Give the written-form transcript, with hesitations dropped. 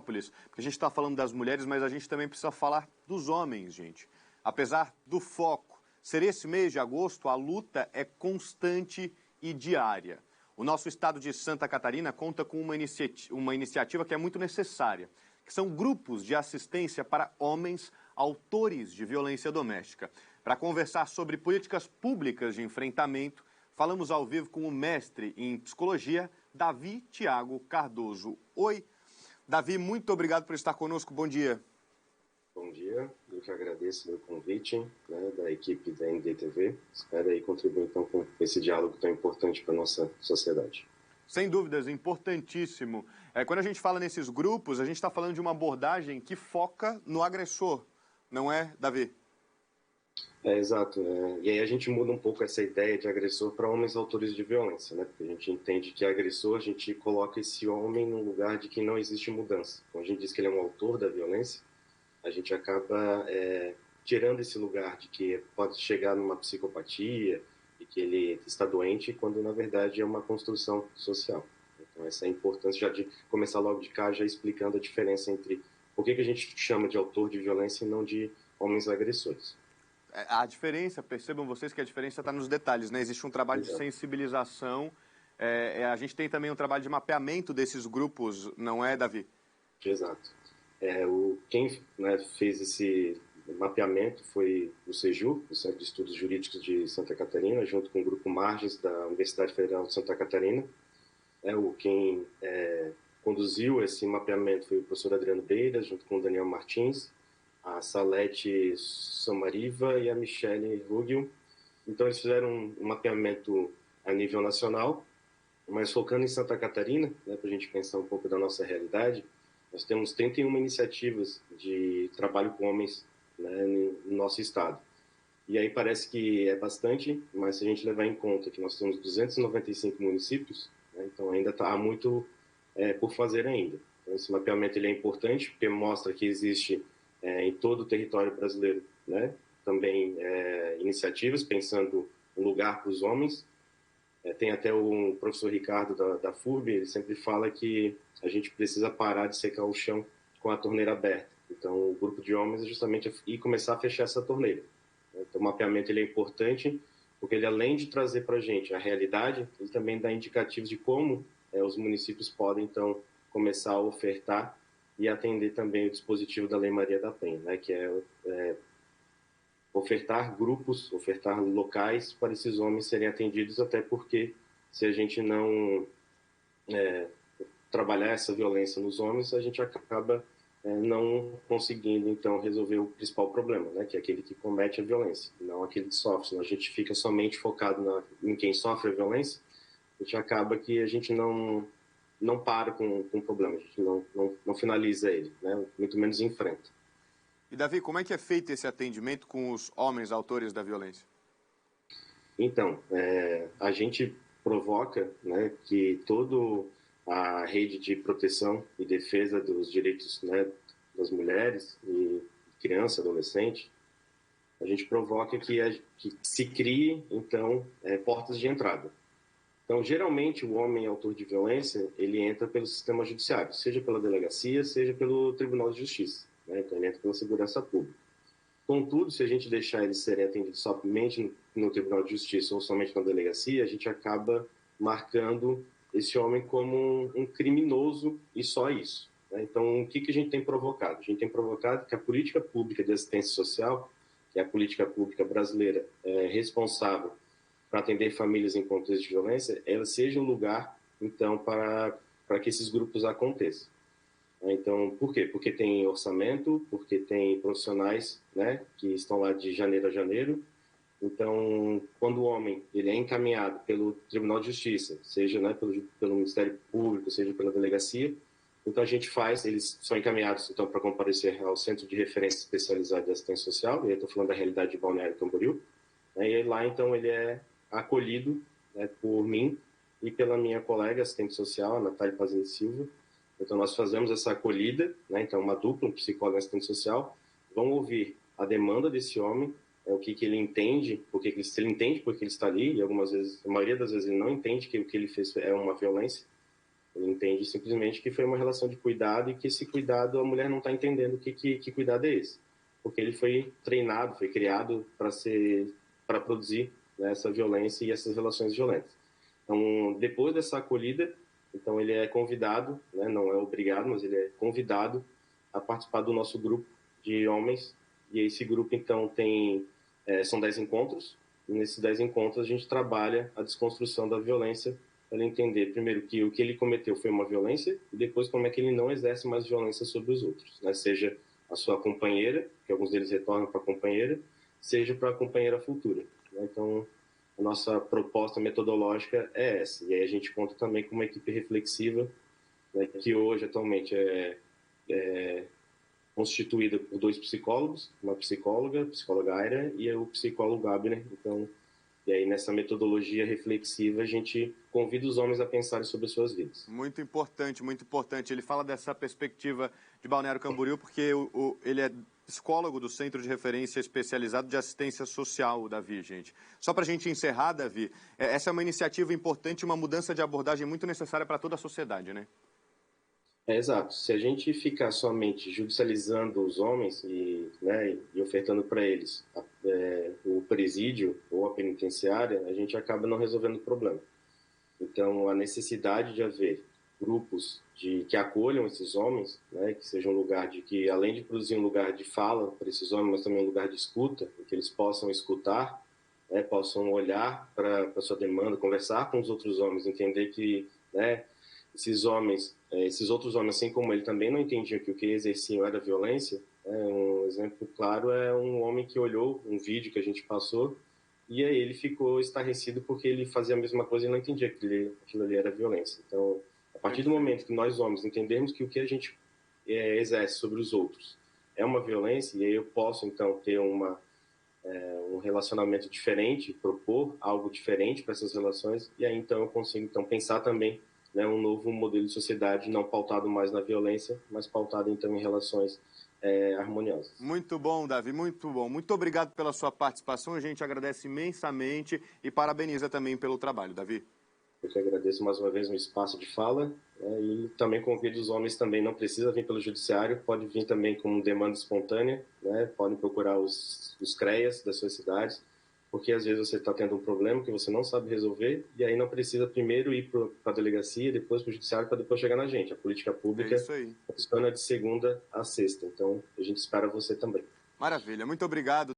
Florianópolis, porque a gente está falando das mulheres, mas a gente também precisa falar dos homens, gente. Apesar do foco ser esse mês de agosto, a luta é constante e diária. O nosso estado de Santa Catarina conta com uma iniciativa que é muito necessária, que são grupos de assistência para homens autores de violência doméstica. Para conversar sobre políticas públicas de enfrentamento, falamos ao vivo com o mestre em psicologia, Davi Thiago Cardoso. Oi, Davi, muito obrigado por estar conosco. Bom dia. Bom dia, eu que agradeço o convite, da equipe da NDTV. Espero aí contribuir então com esse diálogo tão importante para a nossa sociedade. Sem dúvidas, importantíssimo. Quando a gente fala nesses grupos, a gente está falando de uma abordagem que foca no agressor, não é, Davi? Exato. E aí a gente muda um pouco essa ideia de agressor para homens autores de violência, né? Porque a gente entende que agressor, a gente coloca esse homem num lugar de que não existe mudança. Quando a gente diz que ele é um autor da violência, a gente acaba tirando esse lugar de que pode chegar numa psicopatia e que ele está doente, quando na verdade é uma construção social. Então essa é a importância já de começar logo de cá já explicando a diferença entre por que a gente chama de autor de violência e não de homens agressores. A diferença, percebam vocês que a diferença está nos detalhes, né? Existe um trabalho de sensibilização, a gente tem também um trabalho de mapeamento desses grupos, não é, Davi? Exato. Quem fez esse mapeamento foi o SEJU, o Centro de Estudos Jurídicos de Santa Catarina, junto com o Grupo Margens da Universidade Federal de Santa Catarina. Quem conduziu esse mapeamento foi o professor Adriano Beira, junto com o Daniel Martins, a Salete Samariva e a Michele Ruggiu. Então eles fizeram um mapeamento a nível nacional, mas focando em Santa Catarina, para a gente pensar um pouco da nossa realidade. Nós temos 31 iniciativas de trabalho com homens, no nosso estado. E aí parece que é bastante, mas se a gente levar em conta que nós temos 295 municípios, então ainda há muito por fazer ainda. Então, esse mapeamento ele é importante porque mostra que existe em todo o território brasileiro, também iniciativas pensando um lugar para os homens. Tem até o professor Ricardo da FURB, ele sempre fala que a gente precisa parar de secar o chão com a torneira aberta. Então, o grupo de homens é justamente ir começar a fechar essa torneira. Então, o mapeamento ele é importante porque ele, além de trazer para a gente a realidade, ele também dá indicativos de como os municípios podem, então, começar a ofertar e atender também o dispositivo da Lei Maria da Penha, que é ofertar grupos, ofertar locais para esses homens serem atendidos, até porque se a gente não trabalhar essa violência nos homens, a gente acaba não conseguindo, então, resolver o principal problema, que é aquele que comete a violência, não aquele que sofre. Senão a gente fica somente focado em quem sofre a violência, a gente acaba que a gente não para com o problema, a gente não finaliza ele, muito menos enfrenta. E, Davi, como é que é feito esse atendimento com os homens autores da violência? Então, a gente provoca que toda a rede de proteção e defesa dos direitos das mulheres e criança, adolescente, a gente provoca que se crie, então, portas de entrada. Então, geralmente, o homem autor de violência, ele entra pelo sistema judiciário, seja pela delegacia, seja pelo Tribunal de Justiça. Então, ele entra pela segurança pública. Contudo, se a gente deixar eles serem atendidos somente no Tribunal de Justiça ou somente na delegacia, a gente acaba marcando esse homem como um criminoso e só isso. Então, o que a gente tem provocado? A gente tem provocado que a política pública de assistência social, que é a política pública brasileira responsável para atender famílias em contexto de violência, ela seja um lugar, então, para que esses grupos aconteçam. Então, por quê? Porque tem orçamento, porque tem profissionais que estão lá de janeiro a janeiro. Então, quando o homem ele é encaminhado pelo Tribunal de Justiça, seja pelo Ministério Público, seja pela delegacia, então a gente eles são encaminhados então para comparecer ao Centro de Referência Especializado de Assistência Social, e aí estou falando da realidade de Balneário Camboriú, e aí lá então ele é acolhido por mim e pela minha colega assistente social, a Natália Pazini Silva. Então, nós fazemos essa acolhida, então uma dupla, um psicólogo e assistente social, vão ouvir a demanda desse homem, o que ele entende, se ele entende porque ele está ali, e algumas vezes, a maioria das vezes ele não entende que o que ele fez é uma violência. Ele entende simplesmente que foi uma relação de cuidado e que esse cuidado a mulher não está entendendo que cuidado é esse. Porque ele foi treinado, foi criado para produzir, né, essa violência e essas relações violentas. Então, depois dessa acolhida, então ele é convidado, né, não é obrigado, mas ele é convidado a participar do nosso grupo de homens. E esse grupo, então, são 10 encontros. E nesses 10 encontros a gente trabalha a desconstrução da violência para ele entender, primeiro, que o que ele cometeu foi uma violência e depois como é que ele não exerce mais violência sobre os outros, né? Seja a sua companheira, que alguns deles retornam para a companheira, seja para a companheira futura, né? Então, a nossa proposta metodológica é essa. E aí a gente conta também com uma equipe reflexiva, né, que hoje, atualmente, é constituída por 2 psicólogos, uma psicóloga, a psicóloga Aira, e o psicólogo Abner. Então, e aí, nessa metodologia reflexiva, a gente convida os homens a pensarem sobre as suas vidas. Muito importante, muito importante. Ele fala dessa perspectiva de Balneário Camboriú porque ele é psicólogo do Centro de Referência Especializado de Assistência Social, o Davi, gente. Só para a gente encerrar, Davi, essa é uma iniciativa importante, uma mudança de abordagem muito necessária para toda a sociedade, né? Exato. Se a gente ficar somente judicializando os homens né, e ofertando para eles o presídio ou a penitenciária, a gente acaba não resolvendo o problema. Então, a necessidade de haver grupos que acolham esses homens, né, que seja um lugar que, além de produzir um lugar de fala para esses homens, mas também um lugar de escuta, em que eles possam escutar, né, possam olhar para a sua demanda, conversar com os outros homens, entender que, né, esses outros homens, assim como ele, também não entendiam que o que exerciam era violência. Um exemplo claro é um homem que olhou um vídeo que a gente passou e aí ele ficou estarrecido porque ele fazia a mesma coisa e não entendia que aquilo ali era violência. Então, a partir do momento que nós homens entendermos que o que a gente exerce sobre os outros é uma violência, e aí eu posso então ter um relacionamento diferente, propor algo diferente para essas relações, e aí então eu consigo então pensar também, né, um novo modelo de sociedade não pautado mais na violência, mas pautado então em relações harmoniosas. Muito bom, Davi, muito bom. Muito obrigado pela sua participação, a gente agradece imensamente e parabeniza também pelo trabalho, Davi. Eu que agradeço mais uma vez um espaço de fala, né, e também convido os homens também, não precisa vir pelo judiciário, pode vir também com demanda espontânea, né, podem procurar os CREAS das suas cidades, porque às vezes você está tendo um problema que você não sabe resolver e aí não precisa primeiro ir para a delegacia, depois para o judiciário, para depois chegar na gente. A política pública funciona de segunda a sexta, então a gente espera você também. Maravilha, muito obrigado.